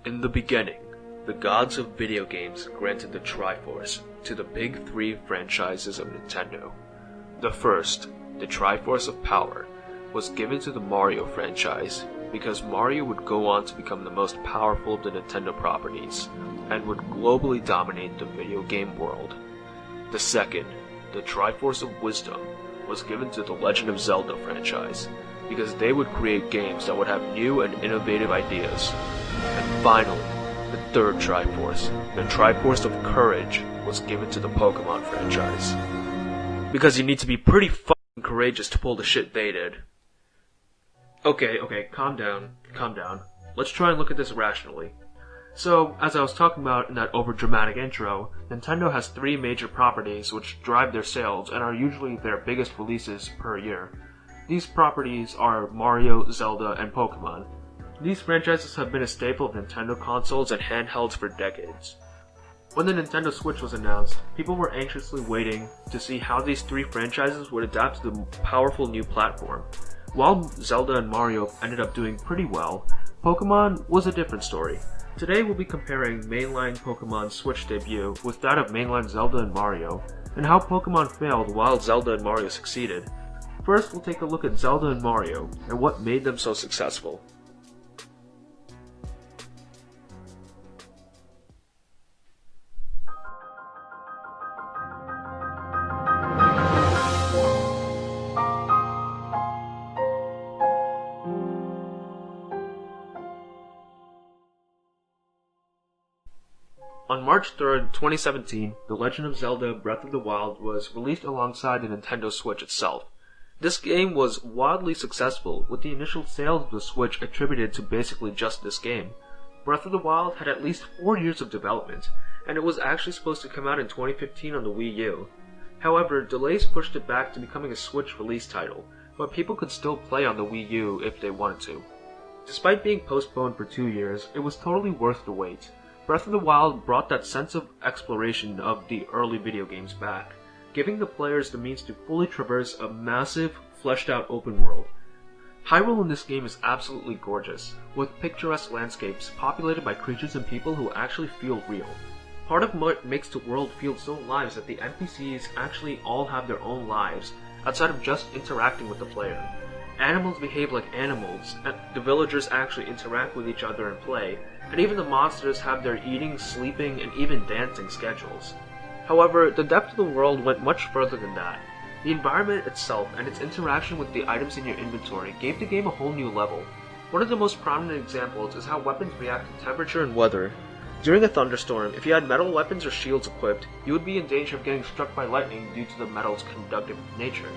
In the beginning, the gods of video games granted the Triforce to the big three franchises of Nintendo. The first, the Triforce of Power, was given to the Mario franchise because Mario would go on to become the most powerful of the Nintendo properties and would globally dominate the video game world. The second, the Triforce of Wisdom, was given to the Legend of Zelda franchise because they would create games that would have new and innovative ideas. And finally, the third Triforce, the Triforce of Courage, was given to the Pokemon franchise. Because you need to be pretty fucking courageous to pull the shit they did. Okay, calm down. Let's try and look at this rationally. So, as I was talking about in that overdramatic intro, Nintendo has three major properties which drive their sales and are usually their biggest releases per year. These properties are Mario, Zelda, and Pokemon. These franchises have been a staple of Nintendo consoles and handhelds for decades. When the Nintendo Switch was announced, people were anxiously waiting to see how these three franchises would adapt to the powerful new platform. While Zelda and Mario ended up doing pretty well, Pokemon was a different story. Today we'll be comparing mainline Pokemon's Switch debut with that of mainline Zelda and Mario, and how Pokemon failed while Zelda and Mario succeeded. First, we'll take a look at Zelda and Mario, and what made them so successful. On March 3rd, 2017, The Legend of Zelda Breath of the Wild was released alongside the Nintendo Switch itself. This game was wildly successful, with the initial sales of the Switch attributed to basically just this game. Breath of the Wild had at least 4 years of development, and it was actually supposed to come out in 2015 on the Wii U. However, delays pushed it back to becoming a Switch release title, but people could still play on the Wii U if they wanted to. Despite being postponed for 2 years, it was totally worth the wait. Breath of the Wild brought that sense of exploration of the early video games back, giving the players the means to fully traverse a massive, fleshed-out open world. Hyrule in this game is absolutely gorgeous, with picturesque landscapes populated by creatures and people who actually feel real. Part of what makes the world feel so alive is that the NPCs actually all have their own lives, outside of just interacting with the player. Animals behave like animals, and the villagers actually interact with each other and play, and even the monsters have their eating, sleeping, and even dancing schedules. However, the depth of the world went much further than that. The environment itself and its interaction with the items in your inventory gave the game a whole new level. One of the most prominent examples is how weapons react to temperature and weather. During a thunderstorm, if you had metal weapons or shields equipped, you would be in danger of getting struck by lightning due to the metal's conductive nature.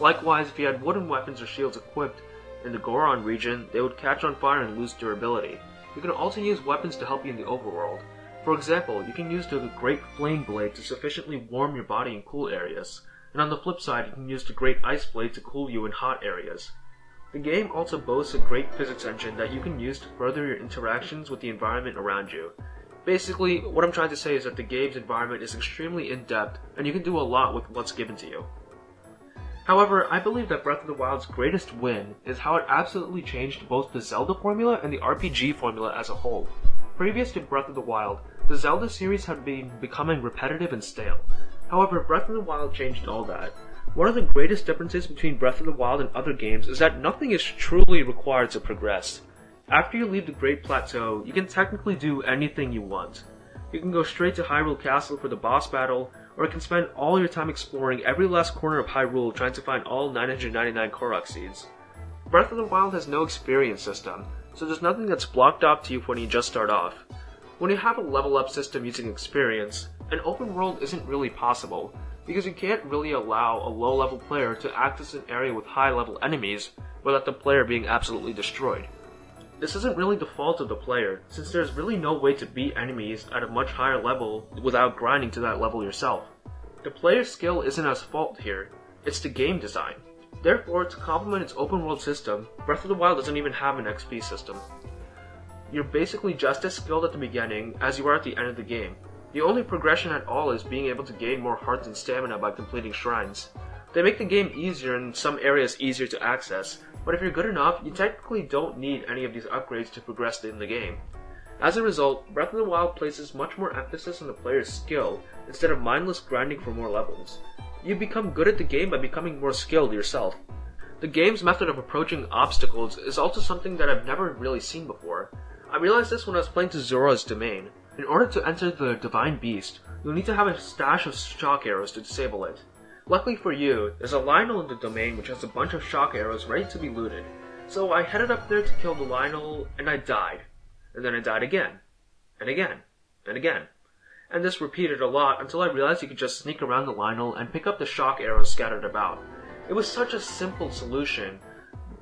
Likewise, if you had wooden weapons or shields equipped in the Goron region, they would catch on fire and lose durability. You can also use weapons to help you in the overworld. For example, you can use the Great Flame Blade to sufficiently warm your body in cool areas, and on the flip side, you can use the Great Ice Blade to cool you in hot areas. The game also boasts a great physics engine that you can use to further your interactions with the environment around you. Basically, what I'm trying to say is that the game's environment is extremely in-depth, and you can do a lot with what's given to you. However, I believe that Breath of the Wild's greatest win is how it absolutely changed both the Zelda formula and the RPG formula as a whole. Previous to Breath of the Wild, the Zelda series had been becoming repetitive and stale. However, Breath of the Wild changed all that. One of the greatest differences between Breath of the Wild and other games is that nothing is truly required to progress. After you leave the Great Plateau, you can technically do anything you want. You can go straight to Hyrule Castle for the boss battle, or you can spend all your time exploring every last corner of Hyrule trying to find all 999 Korok seeds. Breath of the Wild has no experience system, so there's nothing that's blocked off to you when you just start off. When you have a level up system using experience, an open world isn't really possible, because you can't really allow a low level player to access an area with high level enemies without the player being absolutely destroyed. This isn't really the fault of the player, since there's really no way to beat enemies at a much higher level without grinding to that level yourself. The player's skill isn't at fault here, it's the game design. Therefore, to complement its open world system, Breath of the Wild doesn't even have an XP system. You're basically just as skilled at the beginning as you are at the end of the game. The only progression at all is being able to gain more hearts and stamina by completing shrines. They make the game easier and some areas easier to access, but if you're good enough, you technically don't need any of these upgrades to progress in the game. As a result, Breath of the Wild places much more emphasis on the player's skill instead of mindless grinding for more levels. You become good at the game by becoming more skilled yourself. The game's method of approaching obstacles is also something that I've never really seen before. I realized this when I was playing to Zora's Domain. In order to enter the Divine Beast, you'll need to have a stash of shock arrows to disable it. Luckily for you, there's a Lionel in the domain which has a bunch of shock arrows ready to be looted. So I headed up there to kill the Lionel, and I died. And then I died again. And again. And again. And this repeated a lot until I realized you could just sneak around the Lionel and pick up the shock arrows scattered about. It was such a simple solution,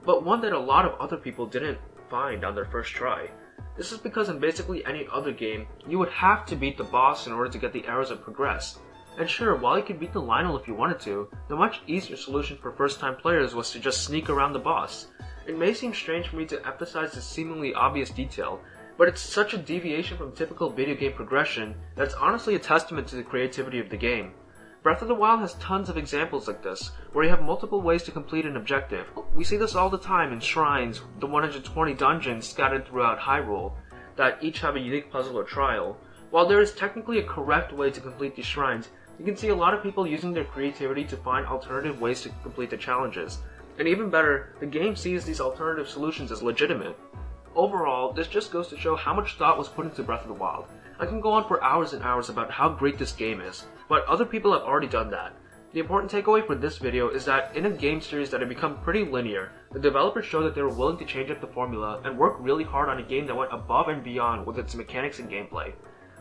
but one that a lot of other people didn't find on their first try. This is because in basically any other game, you would have to beat the boss in order to get the arrows and progress. And sure, while you could beat the Lionel if you wanted to, the much easier solution for first-time players was to just sneak around the boss. It may seem strange for me to emphasize this seemingly obvious detail, but it's such a deviation from typical video game progression that it's honestly a testament to the creativity of the game. Breath of the Wild has tons of examples like this, where you have multiple ways to complete an objective. We see this all the time in shrines, the 120 dungeons scattered throughout Hyrule, that each have a unique puzzle or trial. While there is technically a correct way to complete these shrines, you can see a lot of people using their creativity to find alternative ways to complete the challenges. And even better, the game sees these alternative solutions as legitimate. Overall, this just goes to show how much thought was put into Breath of the Wild. I can go on for hours and hours about how great this game is, but other people have already done that. The important takeaway for this video is that in a game series that had become pretty linear, the developers showed that they were willing to change up the formula and work really hard on a game that went above and beyond with its mechanics and gameplay.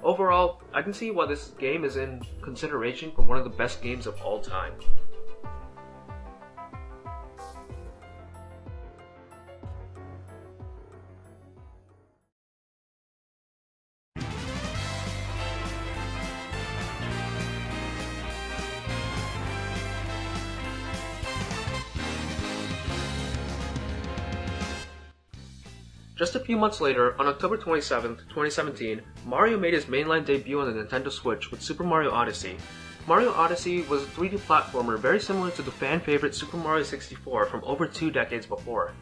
Overall, I can see why this game is in consideration for one of the best games of all time. Just a few months later, on October 27, 2017, Mario made his mainline debut on the Nintendo Switch with Super Mario Odyssey. Mario Odyssey was a 3D platformer very similar to the fan-favorite Super Mario 64 from over 2 decades before.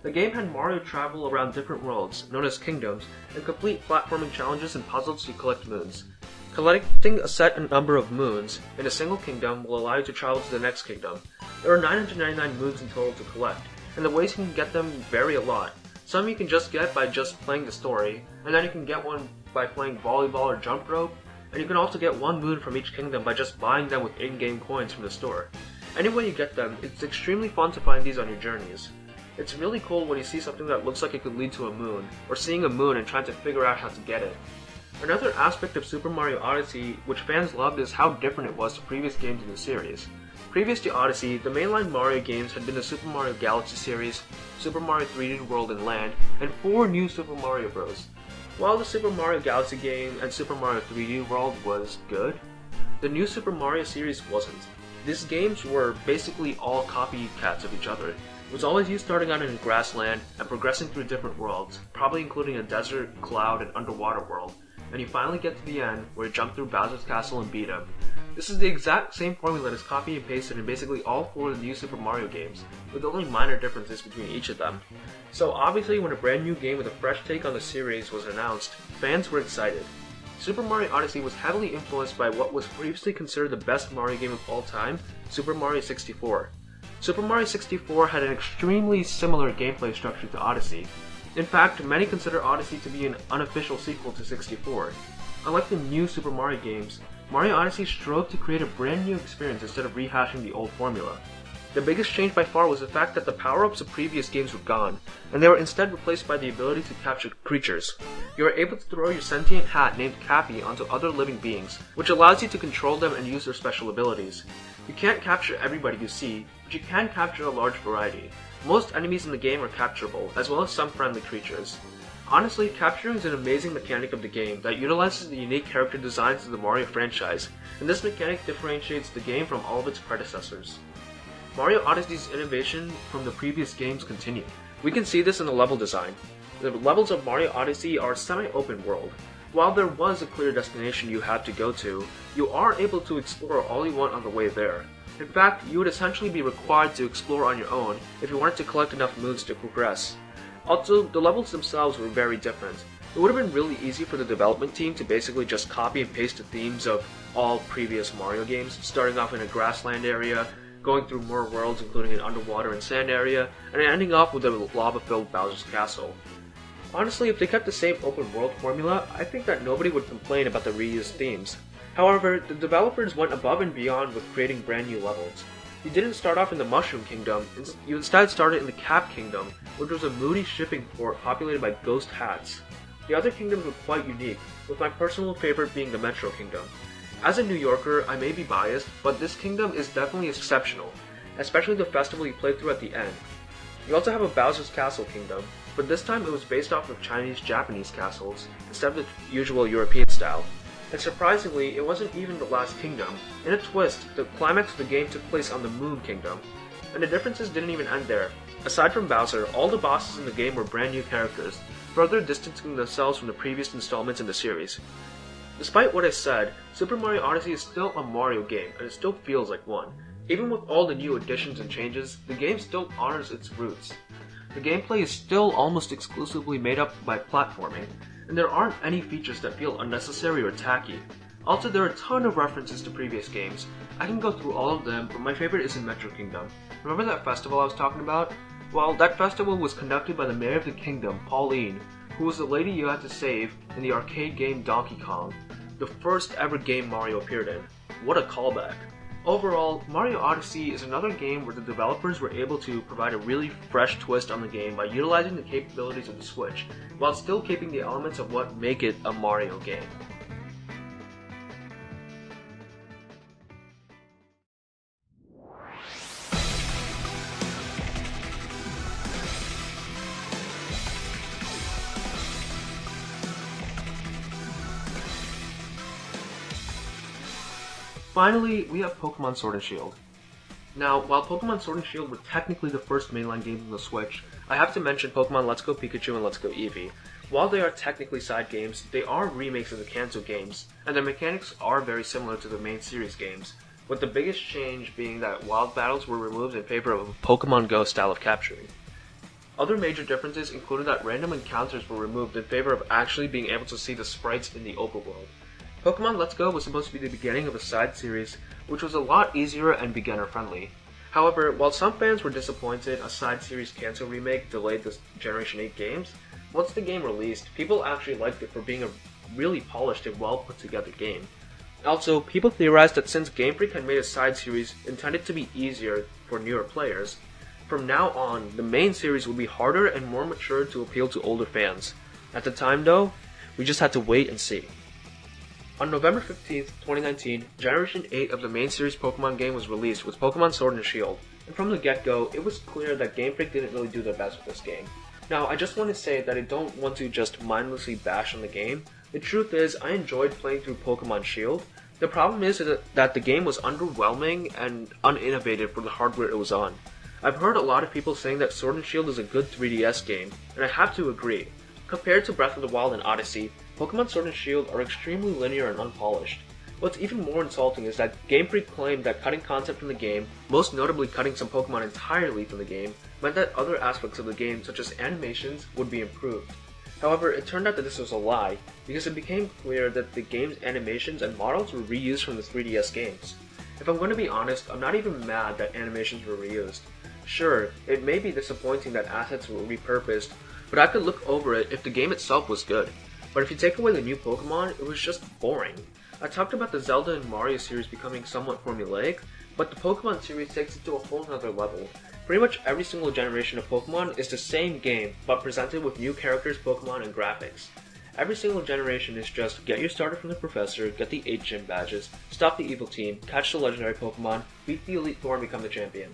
The game had Mario travel around different worlds, known as kingdoms, and complete platforming challenges and puzzles to collect moons. Collecting a set number of moons in a single kingdom will allow you to travel to the next kingdom. There are 999 moons in total to collect, and the ways you can get them vary a lot. Some you can just get by just playing the story, and then you can get one by playing volleyball or jump rope, and you can also get one moon from each kingdom by just buying them with in-game coins from the store. Any way you get them, it's extremely fun to find these on your journeys. It's really cool when you see something that looks like it could lead to a moon, or seeing a moon and trying to figure out how to get it. Another aspect of Super Mario Odyssey which fans loved is how different it was to previous games in the series. Previous to Odyssey, the mainline Mario games had been the Super Mario Galaxy series, Super Mario 3D World and Land, and 4 new Super Mario Bros. While the Super Mario Galaxy game and Super Mario 3D World was good, the new Super Mario series wasn't. These games were basically all copycats of each other. It was always you starting out in a grassland and progressing through different worlds, probably including a desert, cloud, and underwater world, and you finally get to the end where you jump through Bowser's Castle and beat him. This is the exact same formula that is copied and pasted in basically all 4 of the new Super Mario games, with only minor differences between each of them. So obviously when a brand new game with a fresh take on the series was announced, fans were excited. Super Mario Odyssey was heavily influenced by what was previously considered the best Mario game of all time, Super Mario 64. Super Mario 64 had an extremely similar gameplay structure to Odyssey. In fact, many consider Odyssey to be an unofficial sequel to 64. Unlike the new Super Mario games, Mario Odyssey strove to create a brand new experience instead of rehashing the old formula. The biggest change by far was the fact that the power-ups of previous games were gone, and they were instead replaced by the ability to capture creatures. You are able to throw your sentient hat named Cappy onto other living beings, which allows you to control them and use their special abilities. You can't capture everybody you see, but you can capture a large variety. Most enemies in the game are capturable, as well as some friendly creatures. Honestly, capturing is an amazing mechanic of the game that utilizes the unique character designs of the Mario franchise, and this mechanic differentiates the game from all of its predecessors. Mario Odyssey's innovation from the previous games continue. We can see this in the level design. The levels of Mario Odyssey are semi-open world. While there was a clear destination you had to go to, you are able to explore all you want on the way there. In fact, you would essentially be required to explore on your own if you wanted to collect enough moons to progress. Also, the levels themselves were very different. It would have been really easy for the development team to basically just copy and paste the themes of all previous Mario games, starting off in a grassland area, going through more worlds including an underwater and sand area, and ending off with a lava-filled Bowser's Castle. Honestly, if they kept the same open world formula, I think that nobody would complain about the reused themes. However, the developers went above and beyond with creating brand new levels. You didn't start off in the Mushroom Kingdom, you instead started in the Cap Kingdom, which was a moody shipping port populated by ghost hats. The other kingdoms were quite unique, with my personal favorite being the Metro Kingdom. As a New Yorker, I may be biased, but this kingdom is definitely exceptional, especially the festival you play through at the end. You also have a Bowser's Castle Kingdom, but this time it was based off of Chinese-Japanese castles, instead of the usual European style. And surprisingly, it wasn't even the last kingdom. In a twist, the climax of the game took place on the Moon Kingdom. And the differences didn't even end there. Aside from Bowser, all the bosses in the game were brand new characters, further distancing themselves from the previous installments in the series. Despite what I said, Super Mario Odyssey is still a Mario game, and it still feels like one. Even with all the new additions and changes, the game still honors its roots. The gameplay is still almost exclusively made up by platforming, and there aren't any features that feel unnecessary or tacky. Also, there are a ton of references to previous games. I can go through all of them, but my favorite is in Metro Kingdom. Remember that festival I was talking about? Well, that festival was conducted by the mayor of the kingdom, Pauline, who was the lady you had to save in the arcade game Donkey Kong, the first ever game Mario appeared in. What a callback. Overall, Mario Odyssey is another game where the developers were able to provide a really fresh twist on the game by utilizing the capabilities of the Switch, while still keeping the elements of what make it a Mario game. Finally, we have Pokemon Sword and Shield. Now, while Pokemon Sword and Shield were technically the first mainline games on the Switch, I have to mention Pokemon Let's Go Pikachu and Let's Go Eevee. While they are technically side games, they are remakes of the Kanto games, and their mechanics are very similar to the main series games, with the biggest change being that wild battles were removed in favor of a Pokemon Go style of capturing. Other major differences included that random encounters were removed in favor of actually being able to see the sprites in the open world. Pokemon Let's Go was supposed to be the beginning of a side series, which was a lot easier and beginner-friendly. However, while some fans were disappointed a side series Kanto remake delayed the Generation 8 games, once the game released, people actually liked it for being a really polished and well put together game. Also, people theorized that since Game Freak had made a side series intended to be easier for newer players, from now on, the main series would be harder and more mature to appeal to older fans. At the time though, we just had to wait and see. On November 15th, 2019, Generation 8 of the main series Pokemon game was released with Pokemon Sword and Shield, and from the get-go, it was clear that Game Freak didn't really do their best with this game. Now, I just want to say that I don't want to just mindlessly bash on the game. The truth is, I enjoyed playing through Pokemon Shield. The problem is that the game was underwhelming and uninnovative for the hardware it was on. I've heard a lot of people saying that Sword and Shield is a good 3DS game, and I have to agree. Compared to Breath of the Wild and Odyssey, Pokemon Sword and Shield are extremely linear and unpolished. What's even more insulting is that Game Freak claimed that cutting content from the game, most notably cutting some Pokemon entirely from the game, meant that other aspects of the game, such as animations, would be improved. However, it turned out that this was a lie, because it became clear that the game's animations and models were reused from the 3DS games. If I'm going to be honest, I'm not even mad that animations were reused. Sure, it may be disappointing that assets were repurposed, but I could look over it if the game itself was good. But if you take away the new Pokemon, it was just boring. I talked about the Zelda and Mario series becoming somewhat formulaic, but the Pokemon series takes it to a whole nother level. Pretty much every single generation of Pokemon is the same game, but presented with new characters, Pokemon, and graphics. Every single generation is just get your starter from the professor, get the 8 gym badges, stop the evil team, catch the legendary Pokemon, beat the Elite Four and become the champion.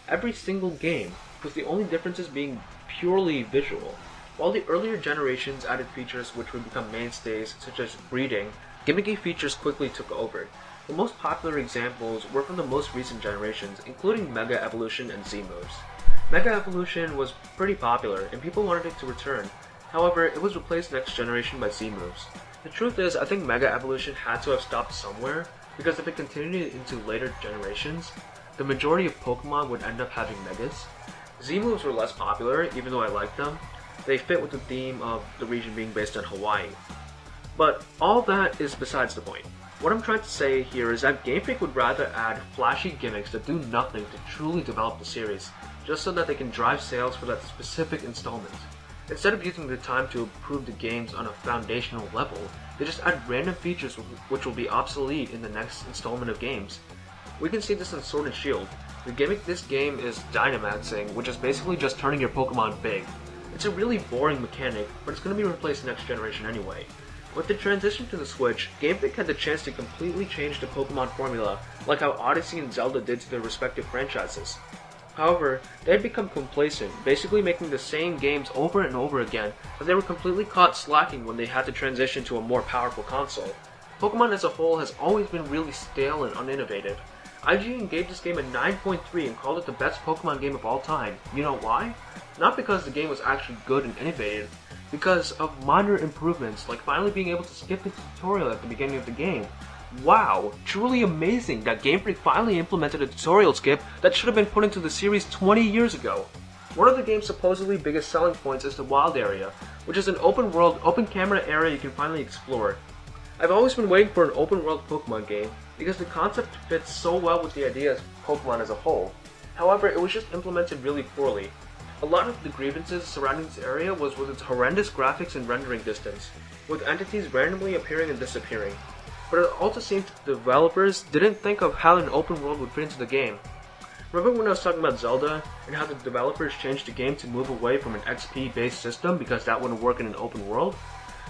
Every single game, with the only differences being purely visual. While the earlier generations added features which would become mainstays, such as breeding, gimmicky features quickly took over. The most popular examples were from the most recent generations, including Mega Evolution and Z-moves. Mega Evolution was pretty popular, and people wanted it to return. However, it was replaced next generation by Z-moves. The truth is, I think Mega Evolution had to have stopped somewhere, because if it continued into later generations, the majority of Pokemon would end up having Megas. Z-moves were less popular, even though I liked them. they fit with the theme of the region being based on Hawaii. But all that is besides the point. What I'm trying to say here is that Game Freak would rather add flashy gimmicks that do nothing to truly develop the series, just so that they can drive sales for that specific installment. Instead of using the time to improve the games on a foundational level, they just add random features which will be obsolete in the next installment of games. We can see this in Sword and Shield. The gimmick this game is Dynamaxing, which is basically just turning your Pokemon big. It's a really boring mechanic, but it's going to be replaced next generation anyway. With the transition to the Switch, Game Freak had the chance to completely change the Pokemon formula, like how Odyssey and Zelda did to their respective franchises. However, they had become complacent, basically making the same games over and over again, and they were completely caught slacking when they had to transition to a more powerful console. Pokemon as a whole has always been really stale and uninnovative. IGN gave this game a 9.3 and called it the best Pokemon game of all time. You know why? Not because the game was actually good and innovative, because of minor improvements, like finally being able to skip the tutorial at the beginning of the game. Wow, truly amazing that Game Freak finally implemented a tutorial skip that should have been put into the series 20 years ago. One of the game's supposedly biggest selling points is the Wild Area, which is an open world, open camera area you can finally explore. I've always been waiting for an open world Pokemon game, because the concept fits so well with the idea of Pokemon as a whole. However, it was just implemented really poorly. A lot of the grievances surrounding this area was with its horrendous graphics and rendering distance, with entities randomly appearing and disappearing. But it also seems that the developers didn't think of how an open world would fit into the game. Remember when I was talking about Zelda, and how the developers changed the game to move away from an XP based system because that wouldn't work in an open world?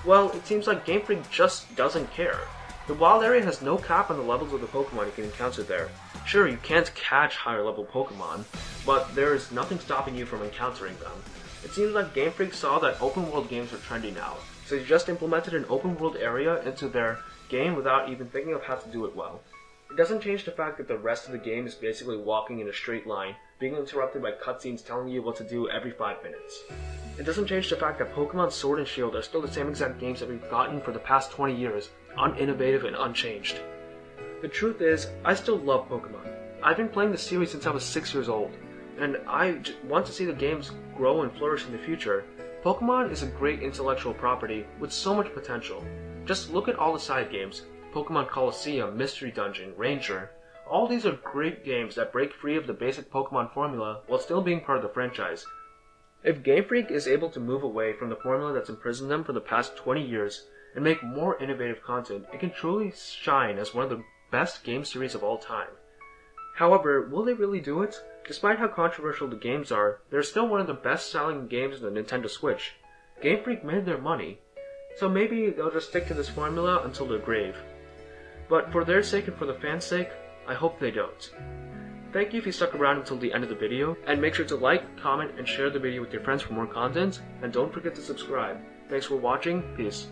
Well, it seems like Game Freak just doesn't care. The wild area has no cap on the levels of the Pokemon you can encounter there. Sure, you can't catch higher level Pokemon, but there is nothing stopping you from encountering them. It seems like Game Freak saw that open world games are trendy now, so they just implemented an open world area into their game without even thinking of how to do it well. It doesn't change the fact that the rest of the game is basically walking in a straight line, being interrupted by cutscenes telling you what to do every 5 minutes. It doesn't change the fact that Pokemon Sword and Shield are still the same exact games that we've gotten for the past 20 years, uninnovative and unchanged. The truth is, I still love Pokemon. I've been playing the series since I was 6 years old, and I want to see the games grow and flourish in the future. Pokemon is a great intellectual property with so much potential. Just look at all the side games: Pokemon Colosseum, Mystery Dungeon, Ranger. All these are great games that break free of the basic Pokemon formula while still being part of the franchise. If Game Freak is able to move away from the formula that's imprisoned them for the past 20 years and make more innovative content, it can truly shine as one of the best game series of all time. However, will they really do it? Despite how controversial the games are, they're still one of the best-selling games in the Nintendo Switch. Game Freak made their money, so maybe they'll just stick to this formula until their grave. But for their sake and for the fans' sake, I hope they don't. Thank you if you stuck around until the end of the video, and make sure to like, comment, and share the video with your friends for more content, and don't forget to subscribe. Thanks for watching, peace.